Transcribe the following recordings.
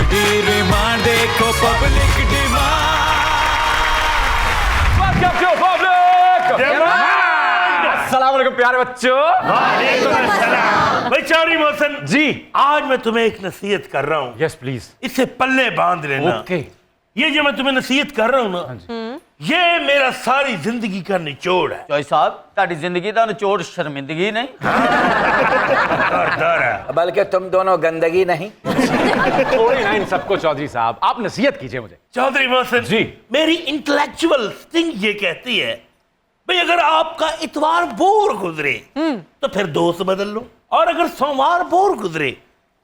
Comedy remand देखो public अस्सलाम वालेकुम प्यारे बच्चों। भाई चौधरी मोहसिन जी आज मैं तुम्हें एक नसीहत कर रहा हूँ। Yes please. इसे पल्ले बांध लेना। ओके। ये जो मैं तुम्हें नसीहत कर रहा हूँ ना, ये मेरा सारी जिंदगी का निचोड़ है। चौधरी साहब ताड़ी जिंदगी का निचोड़ शर्मिंदगी नहीं, डर है। बल्कि तुम दोनों गंदगी नहीं। छोड़िए ना इन सबको चौधरी साहब, आप नसीहत कीजिए मुझे। चौधरी मोहसिन जी। मेरी इंटेलेक्चुअल स्टिंग ये कहती है भाई अगर आपका इतवार बोर गुजरे तो फिर दोस्त बदल लो, और अगर सोमवार बोर गुजरे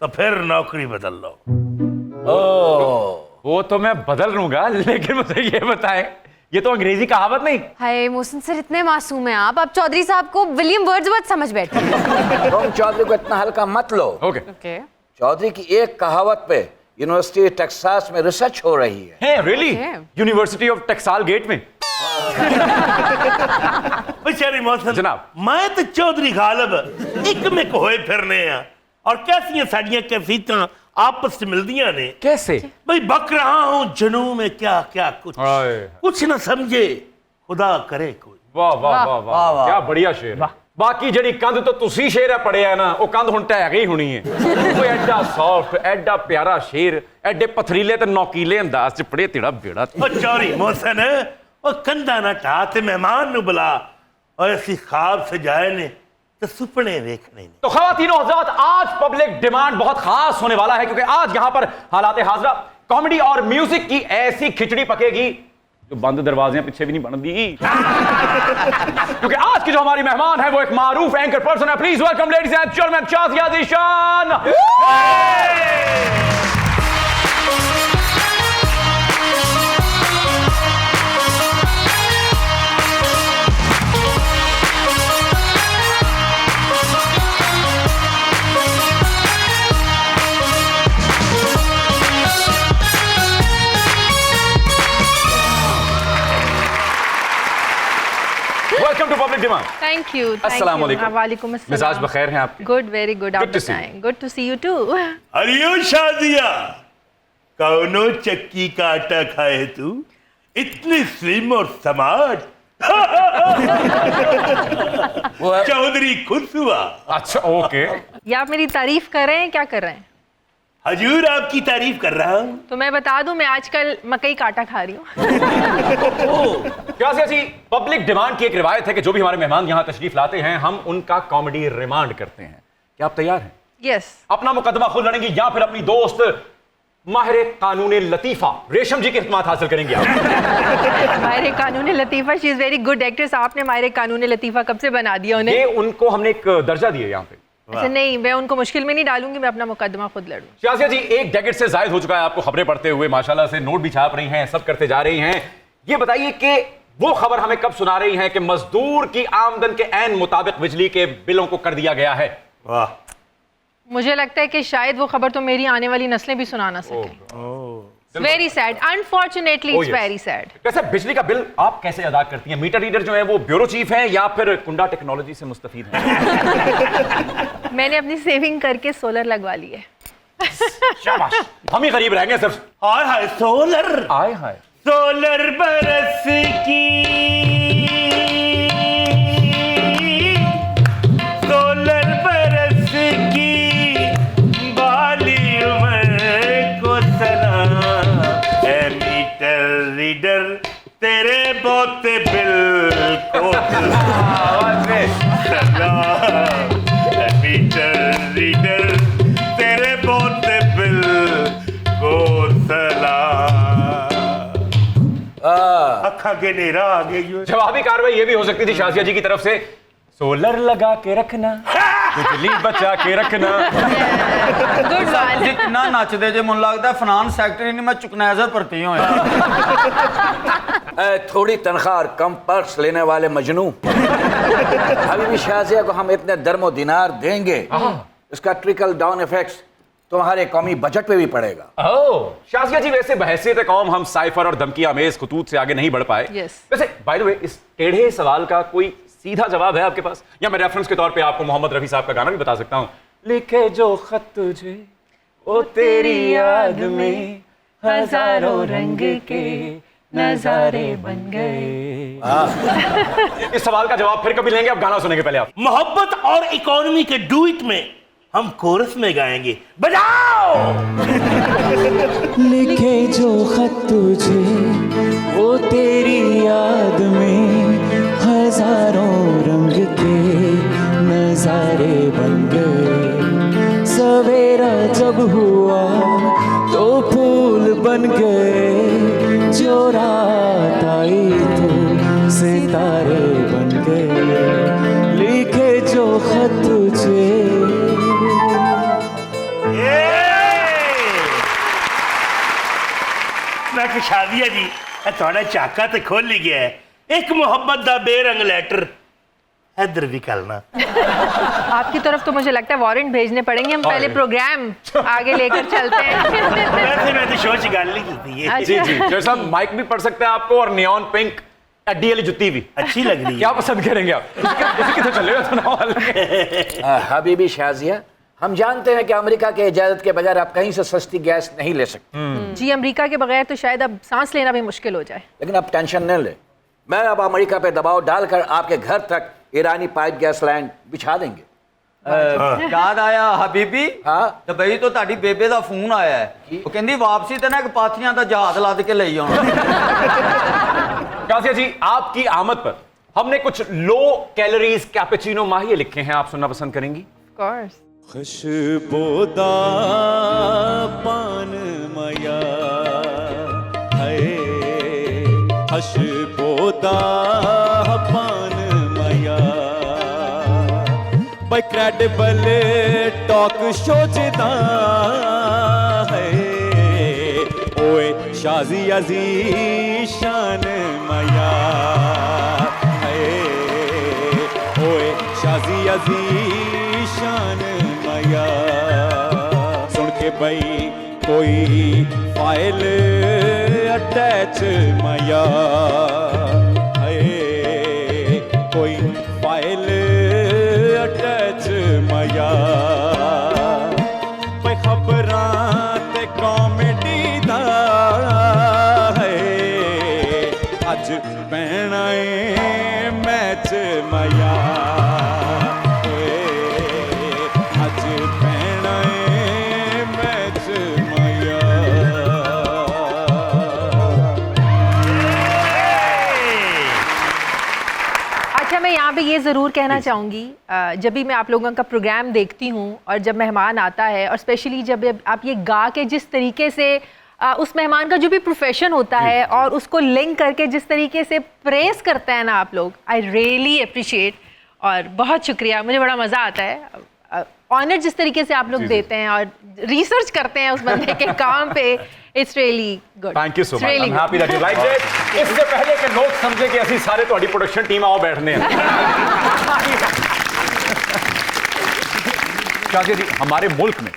तो फिर नौकरी बदल लो। वो तो मैं बदल लूंगा, लेकिन मुझे ये बताएं, ये तो अंग्रेजी कहावत नहीं। हाय मोहसिन सर, इतने मासूम हैं आप चौधरी साहब को विलियम वर्ड्सवर्थ समझ बैठे। तुम चौधरी को इतना हल्का मत लो। ओके। ओके। चौधरी की एक कहावत पे यूनिवर्सिटी टेक्सास में रिसर्च हो रही है। है रियली? Okay. यूनिवर्सिटी ऑफ टेक्साल गेट में? बेचारी मोहसिन जनाब। मैं तो चौधरी गालिब एक में होए फिरने हैं, और कैसी साड़ियां कैफियतां आपस में मिलदियां ने। कैसे? भाई बक रहा हूं जनू में क्या क्या कुछ आए। कुछ न समझे खुदा करे कोई। वाह वाह वाह वाह, क्या बढ़िया शेर। बाकी जड़ी कंध तो तुसी शेर है पढ़िया ना, वो कंध हुन ढह गई होनी है। कोई एडा सॉफ्ट एडा प्यारा शेर, एडे पथरीले ते नौकीले अंदाज च पढ़े तेरा बेड़ा। ओ चौधरी मोहसिन ओ कंधा ना ढा ते मेहमान नु बुला, और ऐसी ख्वाब सजाए ने तो सुपने देखने ने। तो ख़वातीनो हज़रात, आज पब्लिक डिमांड बहुत खास होने वाला है, क्योंकि आज यहाँ पर हालात हाज़रा कॉमेडी और म्यूजिक की ऐसी खिचड़ी पकेगी जो बंद दरवाजे पीछे भी नहीं बनती। क्योंकि आज की जो हमारी मेहमान है वो एक मारूफ एंकर पर्सन है। Please welcome ladies and gentleman Shazia Zeeshan. Welcome to public demand. Thank you. अस्सलाम वालेकुम। वालेकुम अस्सलाम। मिजाज बखैर हैं आप? Good, very good. आप Good to see you. बताएं। Good to see you too. अरियो शादिया कौनो चक्की का आटा खाए तू, इतनी स्लिम और स्मार्ट। चौधरी खुश हुआ। अच्छा ओके। या आप मेरी तारीफ कर रहे हैं, क्या कर रहे हैं? हजूर आपकी तारीफ कर रहा हूँ। तो मैं बता दूं, मैं आजकल मकई का आटा खा रही हूँ। क्या सी पब्लिक डिमांड की एक रिवायत है कि जो भी हमारे मेहमान यहाँ तशरीफ लाते हैं हम उनका कॉमेडी रिमांड करते हैं। क्या आप तैयार हैं? यस। अपना मुकदमा खुद लड़ेंगी या फिर अपनी दोस्त माहिर कानून लतीफा रेशम जी की खिदमत हासिल करेंगे आप? माहिर कानून Latifa, she is very good actress. आपने माहिर कानून लतीफा कब से बना दिया उन्हें? ये उनको हमने एक दर्जा दिया यहाँ पे। अच्छा नहीं, मैं उनको मुश्किल में नहीं डालूंगी, मैं अपना मुकदमा खुद लड़ूंगी। शाज़िया जी, एक डेकेड से जायद हो चुका है आपको खबरें पढ़ते हुए, माशाल्लाह से नोट भी छाप रही हैं, सब करते जा रही हैं। ये बताइए कि वो खबर हमें कब सुना रही हैं कि मजदूर की आमदन के ऐन मुताबिक बिजली के बिलों को कर दिया गया है? वाह। मुझे लगता है कि शायद वो खबर तो मेरी आने वाली नस्लें भी सुना ना सकें। Very sad, unfortunately it's very sad. वैसे बिजली का बिल आप कैसे अदा करती हैं? मीटर रीडर जो है वो ब्यूरो चीफ हैं या फिर कुंडा टेक्नोलॉजी से मुस्तफीद हैं? मैंने अपनी सेविंग करके सोलर लगवा ली है। शाबाश, हम ही गरीब रहेंगे सिर्फ। हाय हाय सोलर, आए हाय। सोलर बरस की, सोलर बरस की बाली उम्र को सलाम, ए मीटर रीडर तेरे बोते बिल को सलाम, ए मीटर रीडर तेरे बोते बिल को सलाम। अखा के नेरा आ गई। जवाबी कार्रवाई ये भी हो सकती थी शाज़िया जी की तरफ से, सोलर लगा के रखना, बिजली बचा के रखना। Good one. जितना नचदे जे मुन लगता है फाइनेंस सेक्रेटरी ने मैं चुकनैजर भर्ती हूँ। थोड़ी तनख्वाह और कम पर्स लेने वाले मजनू। अभी भी शाज़िया को हम इतने दरमो दिनार देंगे, इसका ट्रिकल डाउन इफेक्ट्स तुम्हारे कौमी बजट पे भी पड़ेगा। ओह शाज़िया जी, वैसे बहैसियत कौम हम साइफर और धमकी आमेज खतूत से आगे नहीं बढ़ पाए। Yes. वैसे बाय द वे, इस टेढ़े सवाल का कोई सीधा जवाब है आपके पास, या मैं रेफरेंस के तौर पे आपको मोहम्मद रफी साहब का गाना भी बता सकता हूँ, लिखे जो खत तुझे ओ तेरी याद में हजारों रंग के नजारे बन गए। इस सवाल का जवाब फिर कभी लेंगे, अब गाना सुनेंगे पहले आप। मोहब्बत और इकोनॉमी के डुएट में हम कोरस में गाएंगे, बजाओ। लिखे जो खत तुझे वो तेरी याद में हजारों रंग के नजारे बन गए। सवेरा जब हुआ तो फूल बन गए, जो रात आई तो सितारे बन गए। लिखे जो खत तुझे। मैं कि शादिया जी थोड़ा चाका तो खोल ही गया है। एक मोहब्बत दा बेरंग लेटर इधर भी करना। आपकी तरफ तो मुझे लगता है वारंट भेजने पड़ेंगे। हम पहले प्रोग्राम आगे लेकर चलते हैं। वैसे मैं तो सोच गाल नहीं की थी ये। जी जी शेर साहब, माइक भी पढ़ सकते हैं आपको, और नियॉन पिंक अड्डी वाली जुत्ती भी अच्छी लग रही है। क्या पसंद करेंगे आप? उसी की तो चल रहे हो। हबीबी शाजिया, हम जानते हैं कि अमेरिका के इजाजत के बगैर आप कहीं से सस्ती गैस नहीं ले सकते। जी, अमेरिका के बगैर तो शायद अब सांस लेना भी मुश्किल हो जाए। लेकिन आप टेंशन न ले, मैं अब अमेरिका पे दबाव डालकर आपके घर तक ईरानी पाइप गैस लाइन बिछा देंगे। याद आया हबीबी, हाँ। दुबई तो ताड़ी बेबे का फोन आया है। वो कहती वापसी तो ना एक पाथियां का जहाज लद के ले आना। कासिया जी, आपकी आमद पर हमने कुछ लो कैलोरीज कैपेचिनो माहिए लिखे हैं, आप सुनना पसंद करेंगी? Of course. खुशबोदा पान मया है, खुशबोदा पान मया, by credible talk शो जिदा है, ओए शाजी अजी शान मया है, ओए शाजी अजी शान मया। सुन के भाई कोई फाइल अटैच मया है, कोई फाइल अटैच मया। भाई खबरां ते कॉमेडी दा है, अज पैना है मैच मया। मैं यहाँ पे ये ज़रूर कहना चाहूँगी, जब भी मैं आप लोगों का प्रोग्राम देखती हूँ और जब मेहमान आता है, और स्पेशली जब आप ये गा के जिस तरीके से उस मेहमान का जो भी प्रोफेशन होता है और उसको लिंक करके जिस तरीके से प्रेस करते हैं ना आप लोग, आई रियली अप्रिशिएट। और बहुत शुक्रिया, मुझे बड़ा मज़ा आता है। ऑनर जिस तरीके से आप लोग देते हैं और रिसर्च करते हैं उस बंदे के काम पे, it's really good. Thank you so much, I am happy that you like it. इससे पहले कि लोग समझे कि असि सारे तुम्हारी प्रोडक्शन टीम आओ बैठने हैं। शाजिया जी, हमारे मुल्क में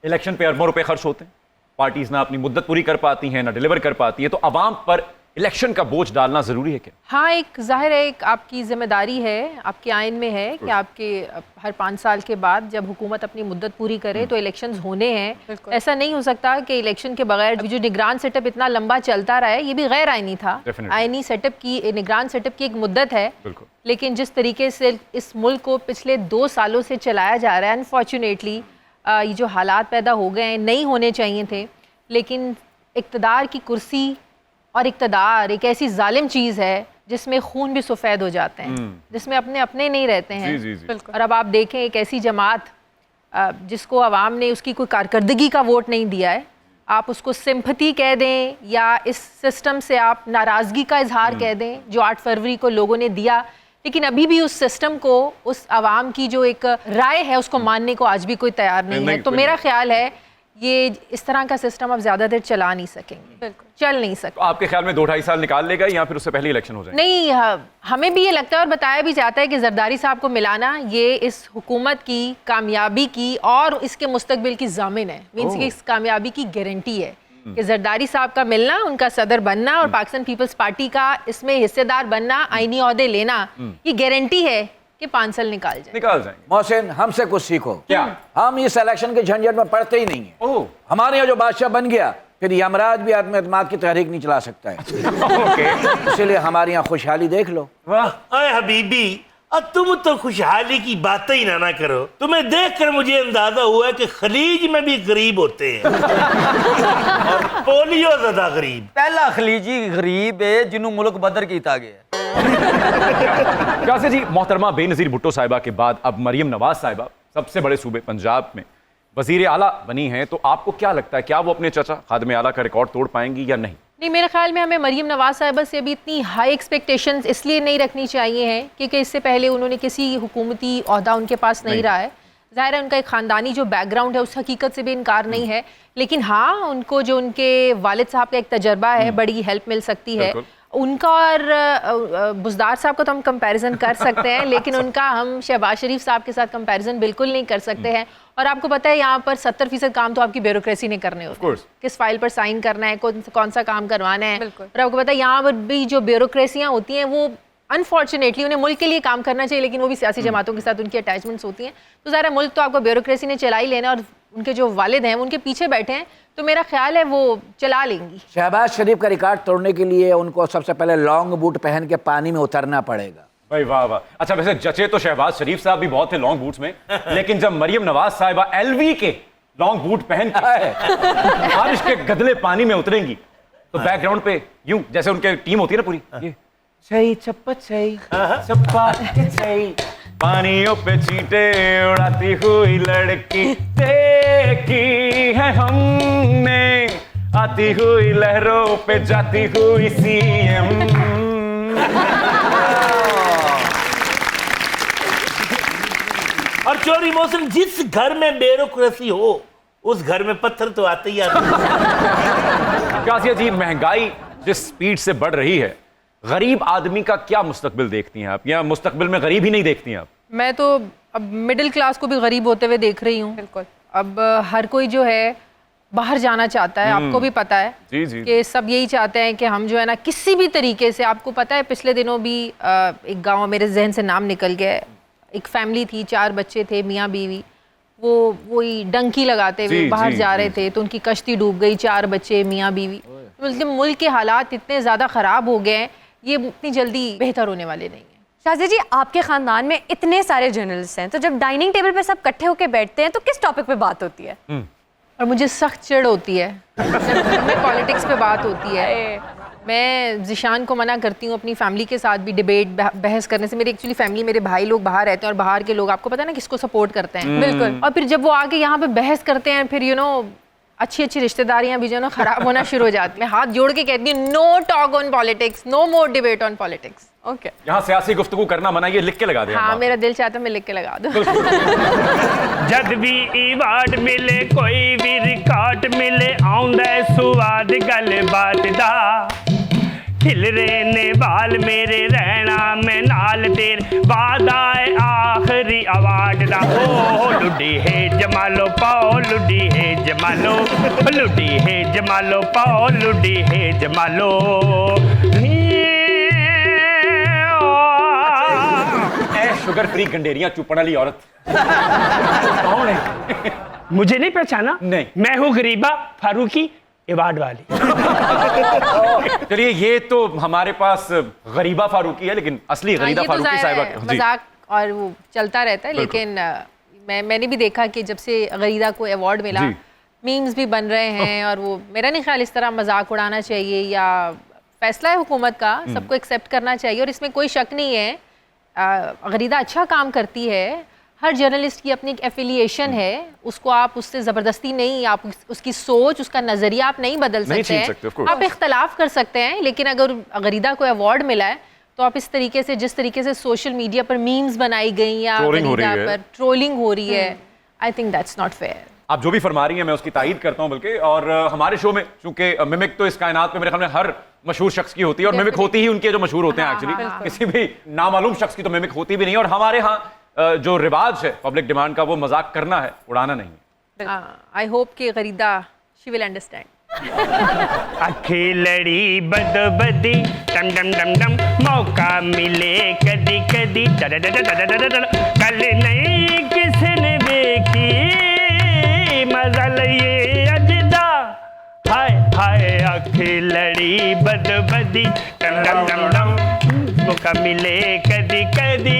इलेक्शन पे अरबों रुपए खर्च होते हैं, पार्टीज ना अपनी मुद्दत पूरी कर पाती हैं, ना डिलीवर कर पाती है, तो अवाम पर इलेक्शन का बोझ डालना जरूरी है क्या? हाँ, एक जाहिर है, एक आपकी जिम्मेदारी है, आपके आइन में है कि आपके हर 5 साल के बाद जब हुकूमत अपनी मुद्दत पूरी करे तो इलेक्शंस होने हैं। ऐसा नहीं हो सकता कि इलेक्शन के बगैर जो निगरान सेटअप इतना लंबा चलता रहा है, ये भी गैर आइनी था। आइनी सेटअप की, निगरान सेटअप की एक मुद्दत है, लेकिन जिस तरीके से इस मुल्क को पिछले 2 सालों से चलाया जा रहा है, अनफॉर्चुनेटली ये जो हालात पैदा हो गए हैं नहीं होने चाहिए थे। लेकिन इक़्तिदार की कुर्सी और इक़्तिदार एक ऐसी जालिम चीज़ है जिसमें खून भी सफ़ेद हो जाते हैं, जिसमें अपने अपने नहीं रहते हैं। जी। और अब आप देखें, एक ऐसी जमात जिसको आवाम ने उसकी कोई कारकर्दगी का वोट नहीं दिया है, आप उसको सिंपथी कह दें या इस सिस्टम से आप नाराज़गी का इजहार कह दें जो 8 फरवरी को लोगों ने दिया, लेकिन अभी भी उस सिस्टम को, उस आवाम की जो एक राय है उसको मानने को आज भी कोई तैयार नहीं है। तो मेरा ख्याल है ये इस तरह का सिस्टम अब ज्यादा देर चला नहीं सकेंगे, चल नहीं सकता। तो आपके ख्याल में 2-2.5 साल निकाल लेगा या फिर उससे पहले इलेक्शन हो जाएगा? नहीं, हमें भी ये लगता है और बताया भी जाता है कि जरदारी साहब को मिलाना ये इस हुकूमत की कामयाबी की और इसके मुस्तकबिल की जामिन है, मीन्स कि इस कामयाबी की गारंटी है कि जरदारी साहब का मिलना, उनका सदर बनना और पाकिस्तान पीपल्स पार्टी का इसमें हिस्सेदार बनना, आईनी ओहदे लेना, ये गारंटी है कि 5 साल निकाल जाए। निकाल जाएंगे। मोहसिन, हमसे कुछ सीखो। क्या? हम इस इलेक्शन के झंझट में पड़ते ही नहीं है। ओह, हमारे यहाँ जो बादशाह बन गया, फिर यमराज भी आत्म एतमाद की तहरीक नहीं चला सकता है। ओके। इसीलिए हमारे यहाँ खुशहाली देख लो। वाह, अरे हबीबी, अब तुम तो खुशहाली की बातें ही ना करो। तुम्हें देखकर मुझे अंदाजा हुआ है कि खलीज में भी गरीब होते हैं और पोलियो ज्यादा गरीब। पहला खलीजी गरीब है जिन्हों मुल्क बदर किया गया। कासिया जी, मोहतरमा बेनज़ीर भुट्टो साहिबा के बाद अब मरियम नवाज साहिबा सबसे बड़े सूबे पंजाब में वजीर आला बनी हैं, तो आपको क्या लगता है, क्या वो अपने चाचा खादिम आला का रिकॉर्ड तोड़ पाएंगी या नहीं? नहीं, मेरे ख्याल में हमें मरियम नवाज साहिबा से अभी इतनी हाई एक्सपेक्टेशंस इसलिए नहीं रखनी चाहिए हैं क्योंकि इससे पहले उन्होंने किसी हुकूमती ओहदा उनके पास नहीं रहा है। ज़ाहिर है उनका एक ख़ानदानी जो बैकग्राउंड है उस हकीकत से भी इनकार नहीं है, लेकिन हाँ, उनको जो उनके वालिद साहब का एक तजर्बा है, बड़ी हेल्प मिल सकती है। उनका और बुज़दार साहब का तो हम कंपैरिजन कर सकते हैं, लेकिन उनका हम शहबाज शरीफ साहब के साथ कंपैरिजन बिल्कुल नहीं कर सकते हैं। और आपको पता है यहाँ पर 70% काम तो आपकी ब्यूरोक्रेसी ने करने होते हैं। किस फाइल पर साइन करना है, कौन सा काम करवाना है। और आपको पता है यहाँ पर भी जो ब्यूरोक्रेसियाँ होती हैं वो अनफॉर्चुनेटली उन्हें मुल्क के लिए काम करना चाहिए, लेकिन वो भी सियासी जमातों के साथ उनकी अटैचमेंट्स होती हैं। तो ज़रा मुल्क तो आपको ब्यूरोक्रेसी ने चला ही लेना, और उनके जो वालिद हैं उनके पीछे बैठे हैं, तो मेरा ख्याल है वो चला लेंगी। शहबाज शरीफ का रिकॉर्ड तोड़ने के लिए उनको सबसे पहले लॉन्ग बूट पहन के पानी में उतरना पड़ेगा। भाई वाह वाह। अच्छा, वैसे जचे तो शहबाज शरीफ साहब भी बहुत थे लॉन्ग बूट्स में, लेकिन जब मरियम नवाज साहिबा LV के लॉन्ग बूट पहन के बारिश के गदले पानी में उतरेंगी, तो बैकग्राउंड पे यूं जैसे उनके टीम होती है ना पूरी, ये छई चप्पा छई चप्पा छई, पानियों पे चींटे उड़ाती हुई लड़की देखी है हमने, आती हुई लहरों पे जाती हुई CM। और चोरी मौसम, जिस घर में ब्यूरोक्रेसी हो उस घर में पत्थर तो आते ही आते हैं। कासिया जी, महंगाई जिस स्पीड से बढ़ रही है, गरीब आदमी का क्या मुस्तकबिल देखती हैं आप, या मुस्तकबिल में गरीब ही नहीं देखती हैं आप? मैं तो अब मिडिल क्लास को भी गरीब होते हुए देख रही हूँ। बिल्कुल, अब हर कोई जो है बाहर जाना चाहता है, आपको भी पता है जी जी। कि सब यही चाहते हैं कि हम जो है ना किसी भी तरीके से, आपको पता है पिछले दिनों भी एक गांव, मेरे जहन से नाम निकल गया है, एक फैमिली थी, 4 बच्चे थे, मियाँ बीवी, वो वही डंकी लगाते हुए बाहर जा रहे थे, तो उनकी कश्ती डूब गई, 4 बच्चे, मियाँ बीवी। बल्कि मुल्क के हालात इतने ज़्यादा ख़राब हो गए हैं, ये इतनी जल्दी बेहतर होने वाले नहीं हैं। शाज़िया जी, आपके खानदान में इतने सारे जर्नलिस्ट हैं, तो जब डाइनिंग टेबल पर सब इकट्ठे होकर बैठते हैं तो किस टॉपिक पे बात होती है? और मुझे सख्त चिढ़ होती है जब घर में पॉलिटिक्स पे बात होती है। मैं ज़िशान को मना करती हूँ अपनी फैमिली के साथ भी डिबेट बहस करने से। मेरी एक्चुअली फैमिली, मेरे भाई लोग बाहर रहते हैं और बाहर के लोग आपको पता है ना किसको सपोर्ट करते हैं। बिल्कुल। और फिर जब वो आके यहाँ पे बहस करते हैं, फिर अच्छी अच्छी रिश्तेदारियां भी जो है ना खराब होना शुरू हो जाती हैं। हाथ जोड़ के कहती हूँ, no talk on politics, no more debate on politics. Okay, यहाँ सियासी गुफ्तगू करना मना, ये लिख के लगा दे। हाँ, मेरा दिल चाहता है मैं लिख के लगा दूँ। जद भी अवार्ड मिले, कोई भी रिकॉर्ड मिले, आउंदा स्वाद गल बात दा, खिल रहे ने बाल मेरे, रहना मैं नाल तेर, वादा है आखिरी अवार्ड दा। ओ लुडी है जमालो पाओ, लुडी है जमालो, लुडी है जमालो पाओ, लुडी है जमालो। शुगर फ्री गंडेरियां चुपण वाली औरत कौन है? मुझे नहीं पहचाना? नहीं, मैं हूँ गरीबा फारूकी अवार्ड वाली। चलिए, ये तो हमारे पास गरीबा फारूकी है, लेकिन असली गरीबा फारूकी साहिबा मजाक और वो चलता रहता है। लेकिन मैंने भी देखा कि जब से गरीदा को अवार्ड मिला, मीम्स भी बन रहे हैं, और वो मेरा नहीं ख्याल इस तरह मजाक उड़ाना चाहिए, या फैसला है हुकूमत का, सबको एक्सेप्ट करना चाहिए। और इसमें कोई शक नहीं है, गरीदा अच्छा काम करती है, हर जर्नलिस्ट की अपनी एक एफिलिएशन है, उसको आप उससे ज़बरदस्ती नहीं, आप उसकी सोच, उसका नज़रिया आप नहीं बदल सकते हैं। आप इख्तलाफ कर सकते हैं, लेकिन अगर गरीदा को अवार्ड मिला है तो आप इस तरीके से, जिस तरीके से सोशल मीडिया पर मीम्स बनाई गई या गरीदा पर ट्रोलिंग हो रही है, I think that's not fair. आप जो भी फरमा रही हैं मैं उसकी तायीद करता हूं, बल्कि और हमारे शो में चूंकि मिमिक तो इस कायनात में मेरे ख्याल में हर मशहूर शख्स की होती है, और मिमिक होती ही उनके जो मशहूर होते हैं एक्चुअली, किसी भी नामालूम शख्स की तो मिमिक होती भी नहीं। और हमारे यहाँ जो रिवाज है पब्लिक डिमांड का, वो मजाक करना है, उड़ाना नहीं। आई होप कि गरीदा शी विल अंडरस्टैंड। अखी लड़ी बदो बदी डम डम डम डम मौका मिले कदी कदी कल नहीं किसने देखी मजा लिए अजदा हाय हाय अखी लड़ी बदो बदी डम डम डम डम मौका मिले कदी कदी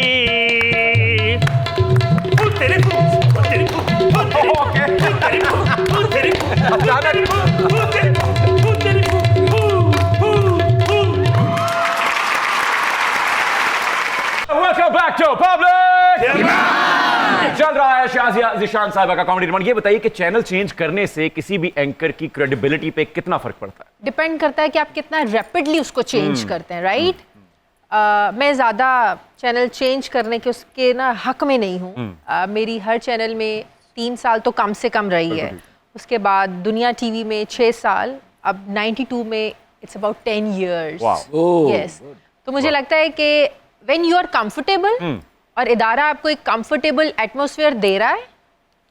वेलकम बैक टू पब्लिक चल रहा है शाजिया ज़िशान साहिबा का कॉमेडी डिमांड। ये बताइए कि चैनल चेंज करने से किसी भी एंकर की क्रेडिबिलिटी पे कितना फर्क पड़ता है? डिपेंड करता है कि आप कितना रैपिडली उसको चेंज करते हैं, राइट? मैं ज़्यादा चैनल चेंज करने के उसके ना हक में नहीं हूँ। मेरी हर चैनल में 3 साल तो कम से कम रही है, उसके बाद दुनिया टीवी में 6 साल, अब 92 में इट्स अबाउट 10 years। यस, तो मुझे लगता है कि व्हेन यू आर कंफर्टेबल और इदारा आपको एक कंफर्टेबल एटमॉस्फेयर दे रहा है,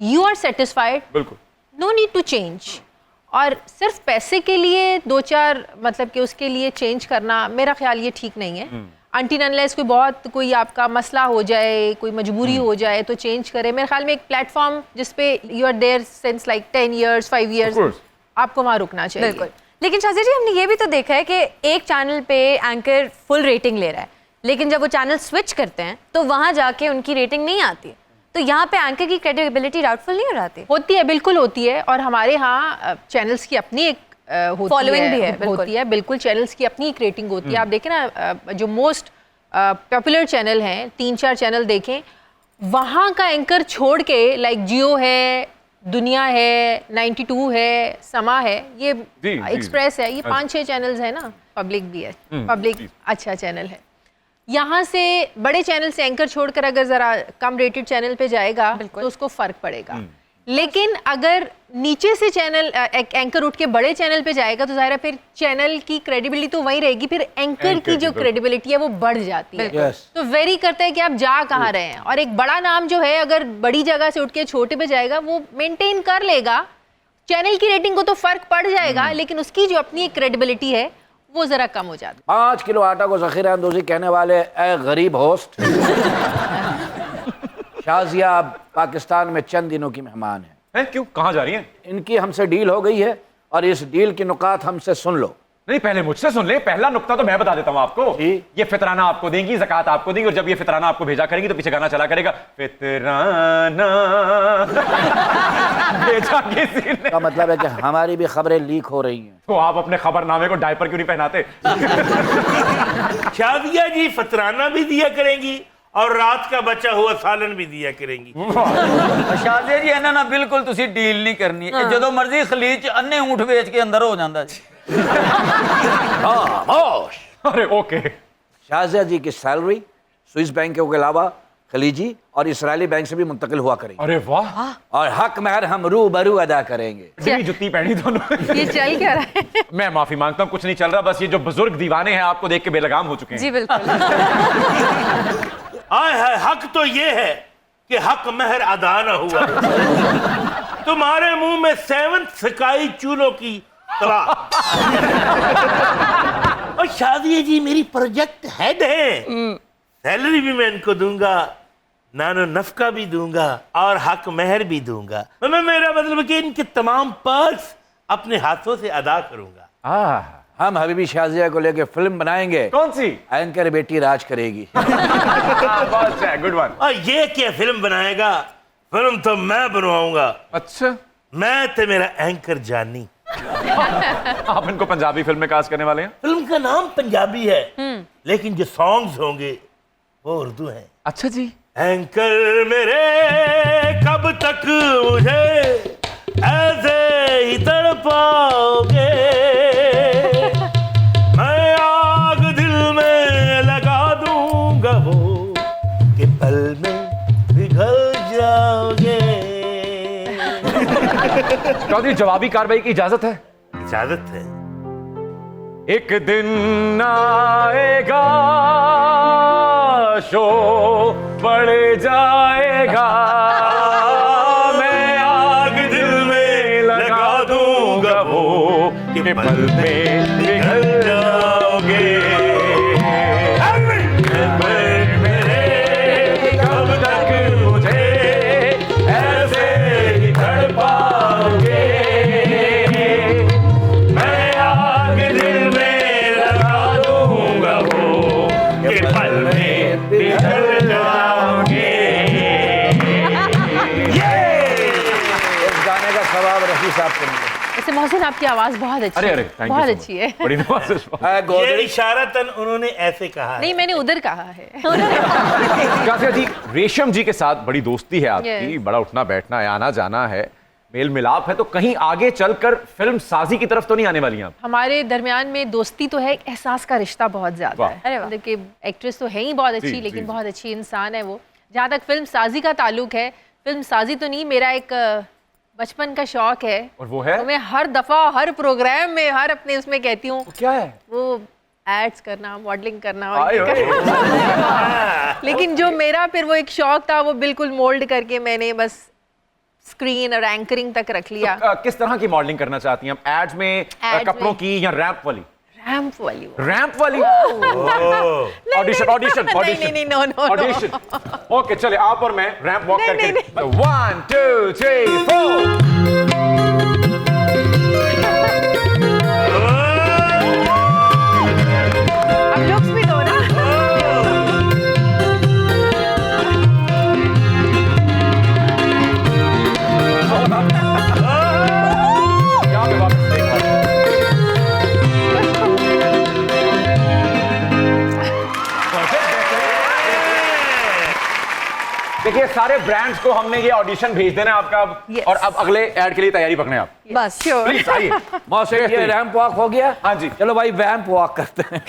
यू आर सेटिस्फाइड, बिल्कुल, नो नीड टू चेंज। और सिर्फ पैसे के लिए 2-4 मतलब कि उसके लिए चेंज करना मेरा ख्याल ये ठीक नहीं है। अनटिल अनलेस कोई आपका मसला हो जाए, कोई मजबूरी हो जाए तो चेंज करे। मेरे ख्याल में एक प्लेटफॉर्म जिस पे you are there since like 10 years 5 years, आपको वहाँ रुकना चाहिए। बिल्कुल, लेकिन शाजिया जी हमने ये भी तो देखा है कि एक चैनल पे एंकर फुल रेटिंग ले रहा है, लेकिन जब वो चैनल स्विच करते हैं तो वहाँ जाके उनकी रेटिंग नहीं आती, तो यहाँ पे एंकर की क्रेडिबिलिटी डाउटफुल नहीं हो जाती? होती है, बिल्कुल होती है। और हमारे यहाँ चैनल्स की अपनी एक फॉलोइंग भी है, होती है, बिल्कुल चैनल्स की अपनी एक रेटिंग होती है। आप देखें ना, जो मोस्ट पॉपुलर चैनल हैं, 3-4 चैनल देखें, वहाँ का एंकर छोड़ के लाइक जियो है, दुनिया है, 92 है, समा है, ये एक्सप्रेस है, ये 5-6 चैनल्स है ना, पब्लिक भी है, पब्लिक अच्छा चैनल है। यहाँ से बड़े चैनल से एंकर छोड़कर अगर ज़रा कम रेटेड चैनल पे जाएगा तो उसको फ़र्क पड़ेगा। लेकिन अगर नीचे से चैनल एंकर उठ के बड़े चैनल पे जाएगा तो ज़ाहिर है फिर चैनल की क्रेडिबिलिटी तो वहीं रहेगी, फिर एंकर की जो क्रेडिबिलिटी है वो बढ़ जाती है। तो वेरी करता है कि आप जा कहाँ रहे हैं। और एक बड़ा नाम जो है अगर बड़ी जगह से उठ के छोटे पे जाएगा वो मेंटेन कर लेगा, चैनल की रेटिंग को तो फ़र्क पड़ जाएगा, लेकिन उसकी जो अपनी एक क्रेडिबिलिटी है वो जरा कम हो जाती है। 5 किलो आटा को ज़ख़ीरा अंदोज़ी कहने वाले ए गरीब होस्ट शाजिया अब पाकिस्तान में चंद दिनों की मेहमान है। क्यों, कहाँ जा रही हैं? इनकी हमसे डील हो गई है और इस डील की नुकात हमसे सुन लो। नहीं, पहले मुझसे सुन ले। पहला नुक्ता तो मैं बता देता हूँ आपको। ये फितराना आपको देंगी, ज़कात आपको देंगी, और जब ये फितराना आपको भेजा करेंगी तो पीछे गाना चला करेगा, फितराना भेजा किसी ने। का मतलब है कि हमारी भी खबरें लीक हो रही हैं। तो आप अपने खबरनामे को डायपर क्यों नहीं पहनाते? शादिया जी फतराना भी दिया करेंगी और रात का बचा हुआ सालन भी दिया करेंगी। शाजिया जी इन्हां ना बिल्कुल तुसी डील नहीं करनी। जो मर्जी खलीज अन्ने ऊँट बेच के अंदर हो जाता जी। अरे ओके। शाजिया जी की सैलरी स्विस बैंकों के अलावा खलीजी और इसराइली बैंक से भी मुंतकिल हुआ करेंगे। अरे वाह। और हक महर हम रूबरू अदा करेंगे। मेरी जुत्ती पहनी दोनों। ये चल क्या रहा है? मैं माफी मांगता हूँ, कुछ नहीं चल रहा, बस ये जो बुजुर्ग दीवाने हैं आपको देख के बेलगाम हो चुके हैं। जी बिल्कुल। आय है, हक तो ये है कि हक महर अदा न हुआ। तुम्हारे मुंह में 7th सिकाई चूलों की तला। और शादी जी मेरी प्रोजेक्ट हेड है, सैलरी भी मैं इनको दूंगा, नानो नफका भी दूंगा और हक महर भी दूंगा। मैं मेरा मतलब कि इनके तमाम पर्क्स अपने हाथों से अदा करूंगा। हम हबीबी शाजिया को लेके फिल्म बनाएंगे। कौन सी? एंकर बेटी राज करेगी। बहुत है, गुड वन। और ये क्या फिल्म बनाएगा? फिल्म तो मैं बनवाऊंगा। अच्छा, मैं तो मेरा एंकर जानी। आप इनको पंजाबी फिल्म में कास्ट करने वाले हैं? फिल्म का नाम पंजाबी है, लेकिन जो सॉन्ग्स होंगे वो उर्दू हैं। अच्छा जी। एंकर मेरे कब तक मुझे ऐसे ही तड़पाओगे, मैं आग दिल में लगा दूंगा वो कि पल में पिघल जाओगे। चौधरी, जवाबी कार्रवाई की इजाजत है? इजाजत है। एक दिन आएगा शो बढ़ जाएगा, मैं आग दिल में लगा दूंगा वो कि पल में पिघल जाओगे। मेरे कब तक मुझे ऐसे ही तड़पाओगे। मैं आग दिल में लगा दूंगा वो कि पल में पिघल जाओगे। इस गाने का सवाब रफी साहब को मिला। वैसे मोहसिन आपकी आवाज बहुत अच्छी है, बहुत अच्छी है। बड़ी नवाज़िश। ये इशारतन उन्होंने ऐसे कहा है। नहीं, मैंने उधर कहा है। शाज़िया जी, रेशम जी के साथ बड़ी दोस्ती है आपकी, Yes. बड़ा उठना बैठना है, आना जाना है, मेल मिलाप है, तो कहीं आगे चलकर फिल्म साजी की तरफ तो नहीं आने वाली हैं आप? हमारे दरमियान में दोस्ती तो है, एक एहसास का रिश्ता बहुत ज्यादा वाह। है। अरे वाह। मतलब कि एक्ट्रेस तो है ही बहुत अच्छी, जी, लेकिन जी। बहुत अच्छी इंसान है वो। जहाँ तक फिल्म साजी का ताल्लुक है, फिल्म साजी तो नहीं, मेरा एक बचपन का शौक है। और वो है? तो मैं हर दफा, हर प्रोग्राम में, हर अपने उसमें कहती हूँ क्या है? वो एड्स करना, मॉडलिंग करना, आए और ये करना। लेकिन जो मेरा फिर वो एक शौक था, वो बिल्कुल मोल्ड करके मैंने बस स्क्रीन और एंकरिंग तक रख लिया। किस तरह की मॉडलिंग करना चाहती हैं आप? एड्स में, कपड़ों में। की या रैंप वाली? रैंप वाली वो। रैंप वाली? ऑडिशन ऑडिशन नहीं, नहीं, no, no, no. Audition. Okay, चले आप और मैं रैंप वॉक नहीं, करके 1 2 3 4। अब लुक्स भी दो ना। यहाँ पे वापस देखिए, सारे ब्रांड्स को हमने ये ऑडिशन भेज देना है आपका अब। Yes. और अब अगले ऐड के लिए तैयारी पकड़े आप। बस प्लीज आइए। मौसम ये रैंप वॉक हो गया। हाँ जी। चलो भाई वैम्प वॉक करते हैं।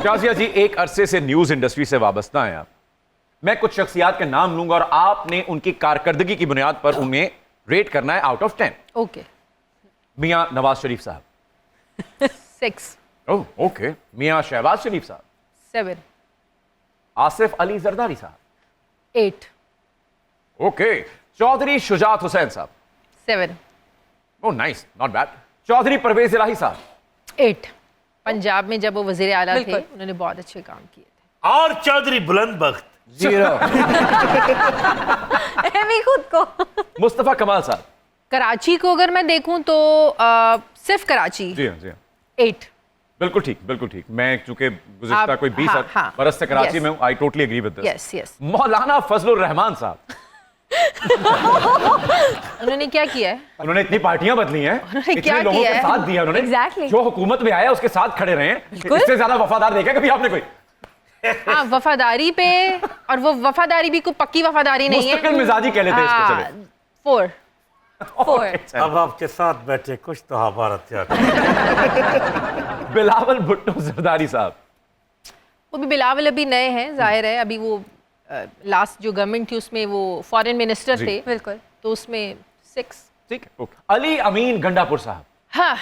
शाज़िया जी, एक अरसे से न्यूज इंडस्ट्री से वाबस्ता हैं आप। मैं कुछ शख्सियात के नाम लूंगा और आपने उनकी कारकर्दगी की बुनियाद पर उन्हें रेट करना है आउट ऑफ 10। ओके, मियां नवाज शरीफ साहब। 6, ओह ओके। मियां शहबाज शरीफ साहब। 7, आसिफ अली जरदारी साहब। 8, ओके। चौधरी शुजात हुसैन साहब। 7, oh nice, not bad. Chaudhry Pervez Elahi साहब। 8। पंजाब में जब वो वजीर आला थे, बिल्कुल। उन्होंने बहुत अच्छे काम किए थे। और चौधरी बुलंद बख्त 0। मैं खुद को। मुस्तफा कमाल साहब। कराची को अगर मैं देखूं तो सिर्फ कराची जी हाँ, जी हाँ। 8। बिल्कुल ठीक, बिल्कुल ठीक। मैं चूंकि गुज़िश्ता आप- कोई 20 हाँ, हाँ। बरस से कराची Yes. में हूं, I totally agree with this. Yes, yes. Maulana Fazlur Rahman साहब। उन्होंने क्या किया है? उन्होंने इतनी पार्टियां बदली हैं, उन्होंने इतने क्या लोगों किया के है? साथ दिया उन्होंने। Exactly. जो हुकूमत में आया उसके साथ खड़े रहे हैं। इससे ज्यादा वफादार देखा कभी आपने कोई? हाँ, वफादारी पे, और वो वफादारी भी कोई पक्की वफादारी नहीं है। मुस्तकिल मिजाजी कह लेते हैं इसको, चले। 4। 4। अब आपके साथ बैठे कुछ तो हमारा त्याग। बिलावल भुट्टो जरदारी साहब। वो भी बिलावल अभी नए हैं, जाहिर है। अभी वो लास्ट जो गवर्नमेंट थी उसमें वो फॉरेन मिनिस्टर जी। थे, बिल्कुल। तो उसमें 6। ठीक है, ओके। अली अमीन गंडापुर साहब। हाँ।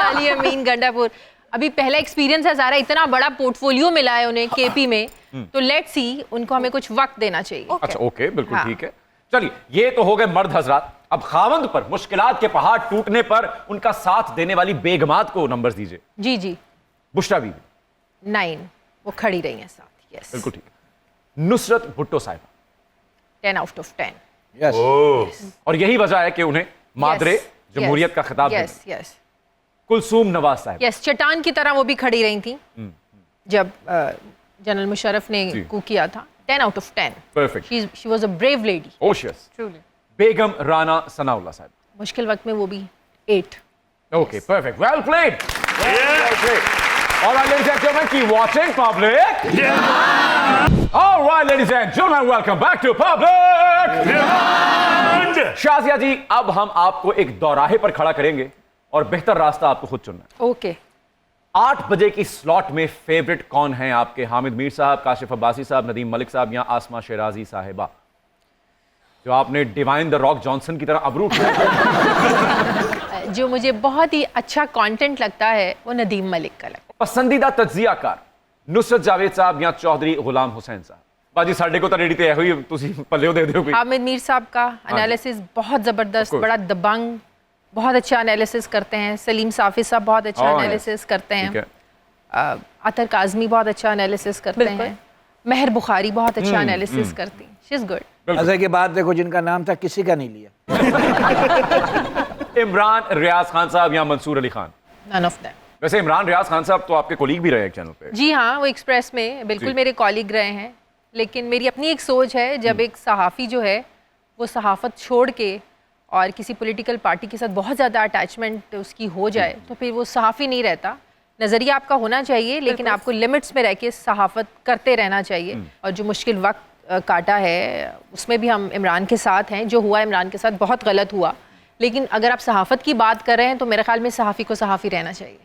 अली अमीन गंडापुर, अभी पहला एक्सपीरियंस है सारा, इतना बड़ा पोर्टफोलियो मिला है उन्हें केपी में, तो लेट्स सी, उनको हमें कुछ वक्त देना चाहिए। अच्छा ओके, बिल्कुल हाँ। ठीक है। चलिए, ये तो हो गए मर्द हजरात। अब खावंद पर मुश्किलात के पहाड़ टूटने पर उनका साथ देने वाली बेगमात को नंबर्स दीजिए। जी जी। बुशरा बीबी। 9, वो खड़ी रही हैं साथ। यस, बिल्कुल ठीक है। नुसरत भुट्टो साहिबा। 10 आउट ऑफ 10। यस। और यही वजह है कि उन्हें मादरे जमहूरियत का खिताब मिला। यस, यस, कुलसूम नवाज साहब। यस। चट्टान की तरह वो भी खड़ी रही थी जब जनरल मुशर्रफ ने जी। कू किया था। 10 out of 10। Perfect. She was a brave lady. ओशियस। बेगम राना सनाउल्लाह साहब। मुश्किल वक्त में वो भी 8। Okay, perfect. Well played. Well played. All right, ladies and gentlemen, keep watching Public. All right, ladies and gentlemen, welcome back to Public. Shazia जी, अब हम आपको एक दौराहे पर खड़ा करेंगे और बेहतर रास्ता आपको खुद चुनना है। ओके। 8 बजे की स्लॉट में फेवरेट कौन है आपके? हामिद मीर साहब, काशिफ अब्बासी साहब, नदीम मलिक साहब या आसमा शेराजी साहिबा, जो आपने डिवाइन द रॉक जॉनसन की तरह अबरूट किया? जो मुझे बहुत ही अच्छा कंटेंट लगता है वो नदीम मलिक का लगता पसंदीदा तज्जियाकार नुसरत जावेद साहब या चौधरी गुलाम हुसैन साहब? बाजी साढ़े को तो रेडी ते हुई, तुसी पल्ले दे दियो कोई। है। हामिद मीर साहब का एनालिसिस बहुत जबरदस्त, course. बड़ा दबंग, बहुत अच्छा एनालिसिस करते हैं। सलीम साफी साहब बहुत अच्छा Oh, yes. एनालिसिस करते ठीक है। हैं। अतर काज़मी बहुत अच्छा एनालिसिस करते बिल्कुल। हैं। महर बुखारी बहुत अच्छा एनालिसिस करती हैं। She is good. मजे की बात देखो, जिनका नाम था किसी का नहीं लिया। इमरान रियाज खान साहब या Mansoor Ali Khan? None of them. वैसे इमरान रियाज खान साहब तो आपके कोलीग भी रहे एक चैनल पे। जी हाँ, वो एक्सप्रेस में बिल्कुल जी। मेरे कॉलीग रहे हैं। लेकिन मेरी अपनी एक सोच है, जब एक सहाफ़ी जो है वो सहाफ़त छोड़ के और किसी पॉलिटिकल पार्टी के साथ बहुत ज़्यादा अटैचमेंट उसकी हो जाए तो फिर वो सहाफ़ी नहीं रहता। नज़रिया आपका होना चाहिए, लेकिन आपको लिमिट्स में रह के सहाफ़त करते रहना चाहिए। और जो मुश्किल वक्त काटा है उसमें भी हम इमरान के साथ हैं। जो हुआ इमरान के साथ बहुत गलत हुआ, लेकिन अगर आप सहाफ़त की बात कर रहे हैं तो मेरे ख्याल में सहाफ़ी को सहाफ़ी रहना चाहिए।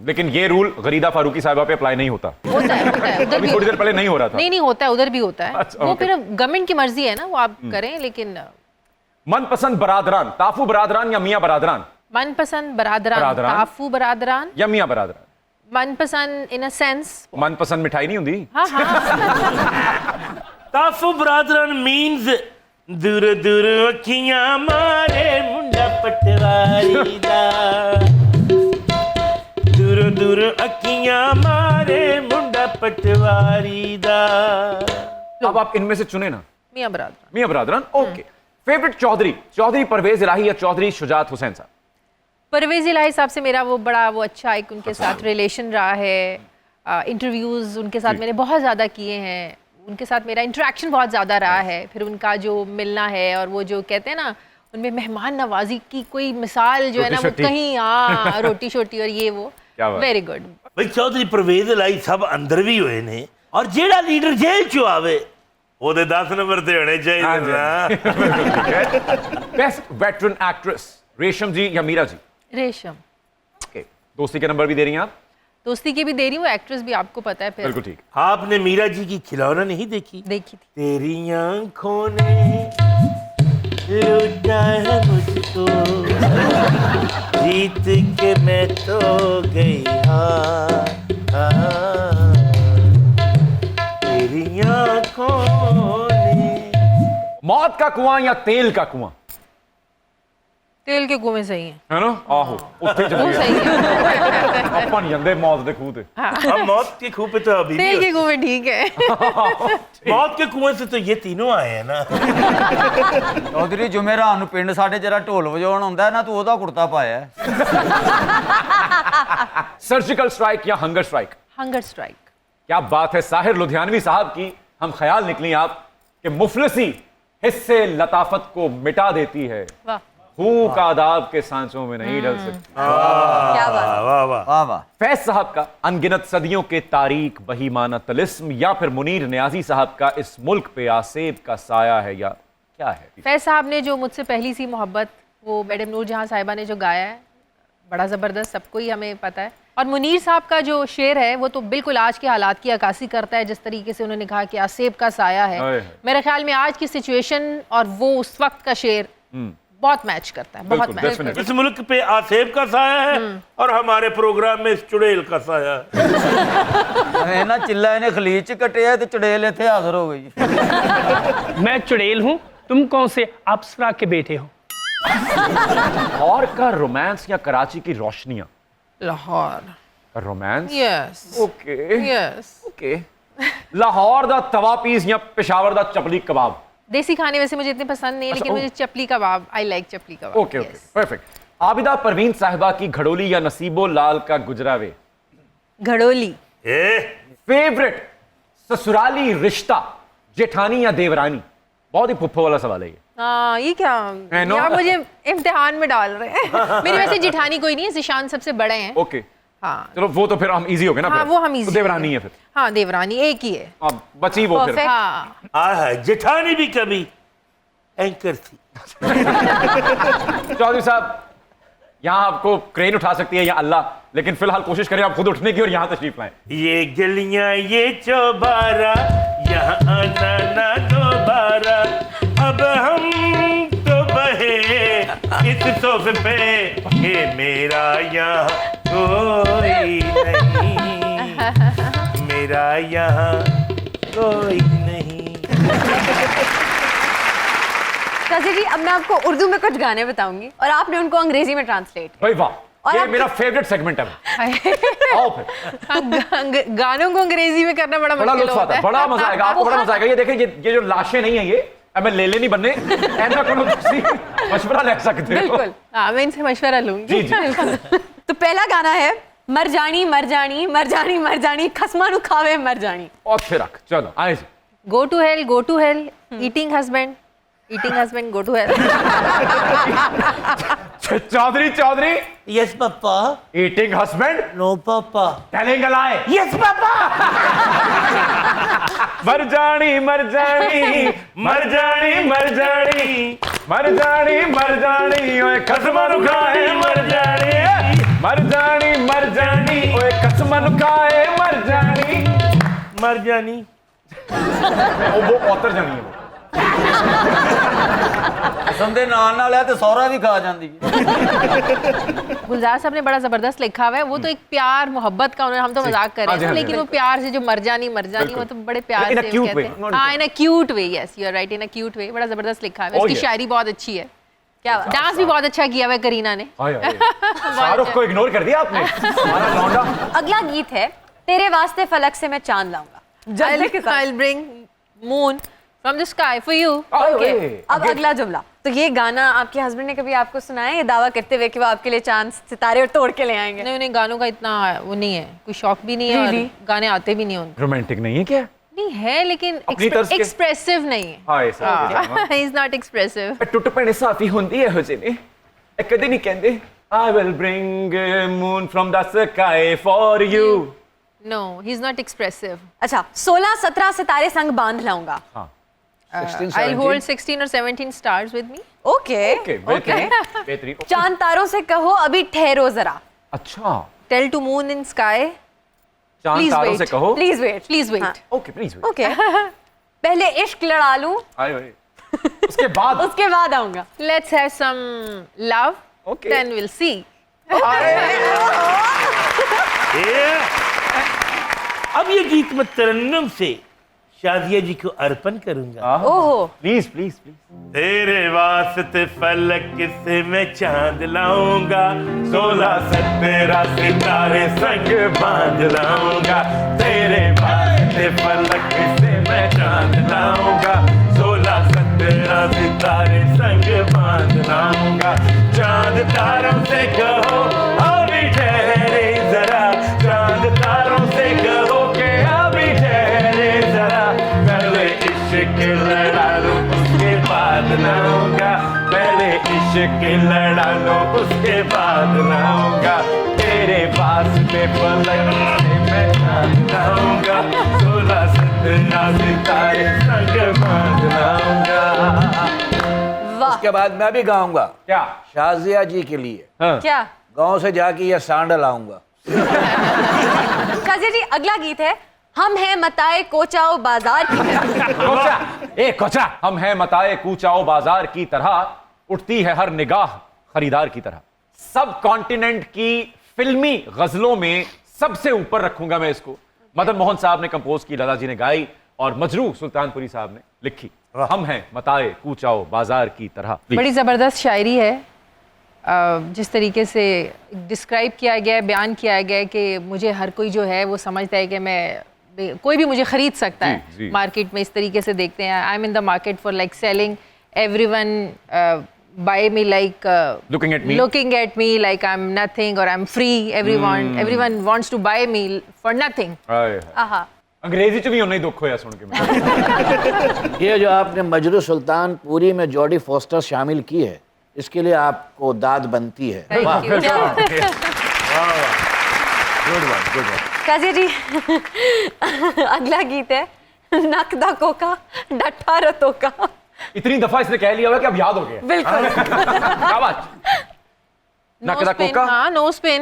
लेकिन ये रूल गरीदा फारूकी साहिबा पे अप्लाई नहीं होता। होता है उधर अभी भी। थोड़ी देर पहले नहीं हो रहा था। नहीं होता है, उधर भी होता है। अच्छा, वो ओके। फिर गवर्नमेंट की मर्जी है ना, वो आप करें। लेकिन मनपसंद बरादरान, ताफू बरादरान या मियाँ बरादरान? मनपसंद बरादरान, बरादरान। ताफू बरादरान। या मियाँ बरादरान? मनपसंद इन अ सेंस। मनपसंद मिठाई नहीं होती? हाँ हाँ। ताफू ब्रादरन मीन्स दूर दूर अखियां मारे मुंडा पटवारी दा, दूर दूर अखियां मारे मुंडा पटवारी दा। अब आप इनमें से चुने ना। मियाँ बरादरान। मियाँ बरादरान, ओके। फेवरेट चौधरी? चौधरी परवेज इलाही या चौधरी शुजात हुसैन साहब? परवेज इलाही साहब से मेरा वो बड़ा वो अच्छा एक उनके साथ रिलेशन रहा है। इंटरव्यूज़ उनके साथ मैंने बहुत ज़्यादा किए हैं। उनके साथ मेरा इंटरेक्शन बहुत ज़्यादा रहा है। फिर उनका जो मिलना है और वो जो कहते हैं ना, उनमें मेहमान नवाजी की कोई मिसाल जो है ना, वो रोटी-शोटी। कहीं हाँ रोटी शोटी और ये वो क्या बात। Very good. भाई चौधरी परवेज लाई सब अंदर भी हुए ने, और जेड़ा लीडर जेल चो आवे ओदे 10 नंबर ते होने चाहिए ना। Best veteran actress? रेशम जी या मीरा जी? रेशम। ओके, दोस्ती के नंबर भी दे रही हैं आप? दोस्ती की भी दे रही हूँ, एक्ट्रेस भी आपको पता है। फिर बिल्कुल ठीक। आपने मीरा जी की खिलौना नहीं देखी? देखी थी। तेरी आंखों ने लूटा है मुझको, जीत के मैं तो गई तेरी आंखों ने। मौत का कुआं या तेल का कुआं? तेल के कुएं सही है। है ना? आहो, उत्थे वो चलिए सही है। ਆਪਾਂ ਨਹੀਂ ਜਾਂਦੇ मौत के खूह ते। हम मौत के कुएं पे तो अभी भी तेल के कुएं ठीक है। मौत के कुएं से तो ये तीनों आए हैं ना। ਚੌਧਰੀ ਜੁਮੇਰਾਨ ਨੂੰ ਪਿੰਡ ਸਾਡੇ ਜਿਹੜਾ ਢੋਲ ਵਜਾਉਣ ਆਉਂਦਾ ਹੈ ਨਾ, ਤੂੰ ਉਹਦਾ ਕੁੜਤਾ ਪਾਇਆ ਹੈ। सर्जिकल स्ट्राइक या हंगर स्ट्राइक? Hunger strike. क्या बात है साहिर लुधियानवी साहब की, हम ख्याल निकली आप कि मुफलिसी हिस्से लताफत को मिटा देती है, वाह। खूब का आदाब के सांसों में नहीं डल सकती। क्या बात। वाह वाह। ਵਾਹ ਵਾਹ। फैज साहब का अनगिनत सदियों के तारीख बहीमाना तलिस्म या फिर मुनीर नियाजी साहब का इस मुल्क पे आसेब का साया है या क्या है? फैज साहब ने जो मुझसे पहली सी मोहब्बत, वो मैडम नूरजहां साहिबा ने जो गाया है, बड़ा ज़बरदस्त, सबको ही हमें पता है। और मुनीर साहब का जो शेर है वो तो बिल्कुल आज के हालात की अक्कासी करता है। जिस तरीके से उन्होंने कहा कि आसेब का साया है, हाय हाय। मेरे ख्याल में आज की सिचुएशन और वो उस वक्त का शेर बहुत मैच करता है, बहुत बिल्कुल, मैच definitely। करता इस मुल्क पे आसेब का साया है और हमारे प्रोग्राम में इस चुड़ैल का साया है। ਇਹਨਾਂ ਚਿੱਲਾ ਇਹਨੇ ਖਲੀਜ ਚ ਕੱਟਿਆ ਤੇ ਚੜੇਲ ਇੱਥੇ ਹਾਜ਼ਰ ਹੋ ਗਈ। मैं चुड़ैल हूँ, तुम कौन से अप्सरा के बेटे हो? लाहौर का रोमांस या कराची की रोशनियां? है। लाहौर। का romance? Yes okay yes. Okay. Lahore दा तवा पीस या पेशावर दा चपली कबाब? देसी खाने वैसे मुझे इतने पसंद नहीं है, लेकिन मुझे chapli kebab, I like chapli kebab. Okay okay, perfect. Abida Parveen साहिबा की घड़ोली या नसीबो लाल का गुजरावे? घड़ोली। फेवरेट ससुराली रिश्ता, जेठानी या देवरानी? बहुत ही फुफ्फो वाला सवाल है ये। हाँ, ये क्या I know। यार, मुझे इम्तिहान में डाल रहे हैं। मेरी वैसे जेठानी कोई नहीं है, जिशान सबसे बड़े हैं। ओके, हाँ चलो वो तो फिर हम इजी हो गए ना। हाँ, फिर। वो हम easy तो देवरानी है फिर। हाँ, देवरानी एक ही है। अब बची वो फिर। Perfect। हाँ, जेठानी भी कभी एंकर थी। चौधरी साहब, यहाँ आपको क्रेन उठा सकती है या अल्लाह, लेकिन फिलहाल कोशिश करें आप खुद उठने की और यहाँ तशरीफ लाएं। ये गलियां ये चौबारा, यहाँ आना ना दोबारा, अब हम तो बहे इस सोफे पे, ये मेरा यहाँ कोई नहीं, मेरा यहाँ कोई नहीं। शाजी जी, अब मैं आपको उर्दू में कुछ गाने बताऊंगी और आपने उनको अंग्रेजी में ट्रांसलेट। भाई वाह, और ये आप- मेरा फेवरेट सेगमेंट है। आओ फिर, गानों को अंग्रेजी में करना बड़ा बड़ा मुश्किल लुत्फ आता होता है, है। बड़ा मजा आएगा आपको, बड़ा मजा आएगा। ये देखें, ये जो लाशें नहीं है, ये मैं ले नहीं बनने, ऐसा कोनो मशवरा ले सकते हो। बिल्कुल, हाँ, मैं इनसे मशवरा लूंगी। जी, जी। तो पहला गाना है मर जानी मर जानी मर जानी मर जानी खसमा नु खावे मर जानी। और फिर रख, चलो आए जी। Go to hell, eating husband, go to hell. Chaudhry, yes papa. Eating husband, no papa. Telling a lie. Yes papa. मर जानी मर जानी मर जानी मर जानी मर जानी मर जानी ओए कसम खाए मर जानी, मर जानी मर जानी ओए कसम खाए मर जानी। मर जानी। वो औतर जानी है वो। कसम दे नाल नाल है ते सौरा भी खा जांदी है। गुलजार साहब ने बड़ा जबरदस्त लिखा हुआ है। वो तो एक प्यार मोहब्बत का, उन्होंने, हम तो मजाक कर हाँ रहे जी, हैं, हाँ जी, लेकिन वो प्यार से जो मर जानी वो तो बड़े प्यार In a से cute कहते way, हैं। not हाँ, in a cute way, yes you are right, in a cute way. बड़ा जबरदस्त लिखा है, Oh, उसकी yes. शायरी बहुत अच्छी है। क्या बात। डांस भी बहुत अच्छा किया हुआ है करीना ने। शाहरुख को इग्नोर कर दिया आपने, हमारा लौंडा। अगला गीत है तेरे वास्ते फलक से मैं चांद लाऊंगा। जज्बे के साथ। I'll bring moon from the sky for you. Okay, अब अगला जुमला। तो ये गाना आपके हस्बैंड ने कभी आपको सुनाया ये दावा करते हुए कि वो आपके लिए चांद सितारे और तोड़ के ले आएंगे? नहीं, उन्हें गानों का इतना वो नहीं है, कोई शौक भी नहीं है, Really? और गाने आते भी नहीं हैं उनको। रोमांटिक नहीं है क्या? नहीं है, लेकिन अपनी तरफ से- एक्सप्रेसिव नहीं है। हाँ, ऐसा ही इज नॉट एक्सप्रेसिव। टुट पैने साफी होंदी है हुजे ने, कदे नहीं कहंदे I will bring a moon from the sky for you। No, he is not expressive. अच्छा, 16-17 सितारे संग बांध लाऊंगा। हाँ, 16, I'll 17? hold 16 or 17 stars with me. Okay okay, बेहतरीन, बेहतरीन। चांद तारों से कहो अभी ठहरो जरा। अच्छा, Tell to moon in sky, चांद Please तारों wait. से कहो। Please wait. please wait. हाँ। Okay, please wait. ओके पहले इश्क लड़ा लूं, आए भाई, उसके बाद उसके बाद आऊंगा। Let's have some love, Okay. then we'll see. अब ये गीत मैं तरन्नुम से शादिया जी को अर्पण करूंगा। ओहो, प्लीज प्लीज प्लीज। तेरे वास्ते फलक से मैं चांद लाऊंगा, 16-17 सितारे संग बांध लाऊंगा। तेरे वास्ते फलक से मैं चांद लाऊंगा, 16-17 सितारे संग बांध लाऊंगा। चांद तारों से कहो अभी ठहरे जरा, चांद तारों से कहो के अभी ठहरे जरा। पहले इश्क लड़ा लो उसके बाद लाऊंगा, पहले इश्क लड़ा लो उसके बाद लाऊंगा। तेरे वास्ते फलक से मैं चांद लाऊंगा, 16-17 सितारे संग बांध लाऊंगा। वाह। उसके बाद मैं भी गाऊंगा क्या? शाजिया जी के लिए। हाँ। क्या गांव से जाके ये सांड लाऊंगा। शाजिया जी, अगला गीत है हम हैं मताए कोचाओ बाजार की तरफ। कोचा, ए कोचा, हम हैं मताए कूचाओ बाजार की तरह, उठती है हर निगाह खरीदार की तरह। सब कॉन्टिनेंट की फिल्मी गजलों में सबसे ऊपर रखूंगा मैं इसको। मदन मोहन साहब ने कंपोज की, लता जी ने गाई, और मजरू सुल्तानपुरी साहब ने लिखी। हम हैं मताए कूचाओ बाजार की तरह। बड़ी ज़बरदस्त शायरी है। जिस तरीके से डिस्क्राइब किया गया है, बयान किया गया है कि मुझे हर कोई जो है वो समझता है कि कोई भी मुझे खरीद सकता जी, है। जी। मार्केट में इस तरीके से देखते हैं, I am in the market for like selling, everyone buy me like Looking at me. looking at me like I'm nothing or I'm free. Everyone wants to buy me for nothing. हाय हाय। आहा, अंग्रेजी च भी उन्हें दुख होया सुन के मैं। ये जो आपने मजरू सुल्तानपुरी में जॉडी फॉस्टर शामिल की है, इसके लिए आपको दाद बनती है। Thank you. Good one, good one. Shazia ji, अगला गीत है नकदा कोका डट्ठा रतोका। इतनी दफा इसने कह लिया हुआ कि अब याद हो गया। बिल्कुल। क्या बात? No नकदा spin, Coca? हाँ, no spin.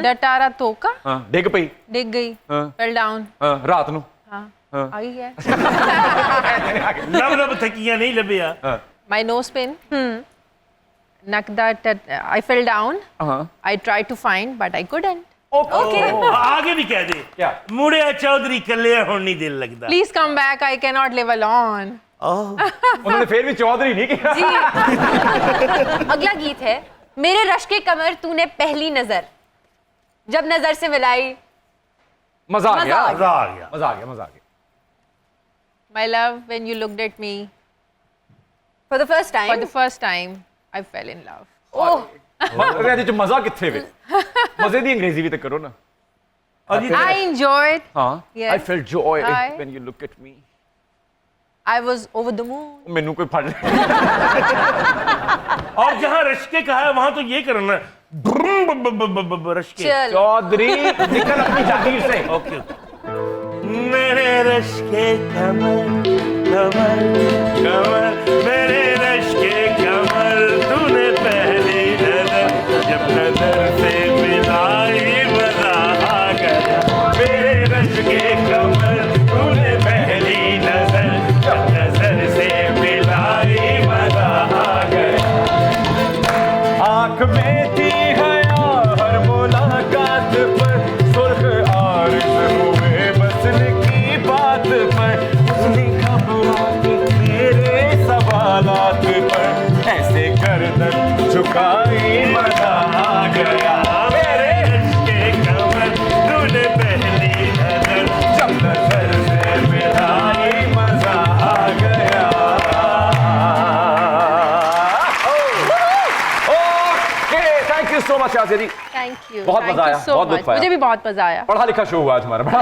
डटारा तोका, हाँ, डिग पई। डिग गई, हाँ। fell down. हाँ, रात नु। हाँ, हाँ। आ गई है। लब लब थकियां नहीं लबिया। हाँ, My no spin. Nakda, I fell down. हाँ। I tried to find, but I couldn't. Okay, आगे भी कह दे क्या? मुड़िया चौधरी कल्ले हुण नहीं दिल लगदा। Please come back. I cannot live alone. उन्होंने फिर भी चौधरी नहीं किया। जी अगला गीत है मेरे रश के कमर तूने पहली नजर जब नजर से मिलाई। मजा आ गया, मजा आ मजा आ गया। मजा आ गया, मजा आ गया। My love, when you looked at me for the first for time. the first time, I fell in love. ओह ਇਹਦੇ ਚ ਮਜ਼ਾ ਕਿੱਥੇ ਵੇ? ਮਜ਼ੇ ਦੀ ਅੰਗਰੇਜ਼ੀ ਵੀ ਤਾਂ ਕਰੋ ਨਾ। I enjoyed. ਹਾਂ, Yes. I felt joy I- when you look at me. I was over the moon. ਮੈਨੂੰ ਕੋਈ ਫੜ ਲੈ। और जहां रश्के का है वहां तो ये करना रश्के। चलो चौधरी निकल अपनी जागीर से। ओके मेरे रश्के कमर कमर कमर मेरे रश्के कमर तूने पहली नजर जब नजर से मिलाई मजा आ गया। मेरे रश्के कमर तूने पहली नजर जब नजर से मिलाई मजा आ गया। आंख में थी हया हर मुलाकात पर सुर्ख आरिज़ हुए बसने की बात पर उसने घबराहट मेरे सवालात पर ऐसे गर्दन झुकाई मजा आ गया। मेरे रश्के कमर तूने पहली नजर जब नजर से मिलाई मजा आ गया। Okay, thank you so much Aasiya ji. Thank you. बहुत Thank मजा you आया, so बहुत much. दुख पाया। मुझे भी बहुत मजा आया। पढ़ा लिखा शो हुआ आज हमारा बड़ा।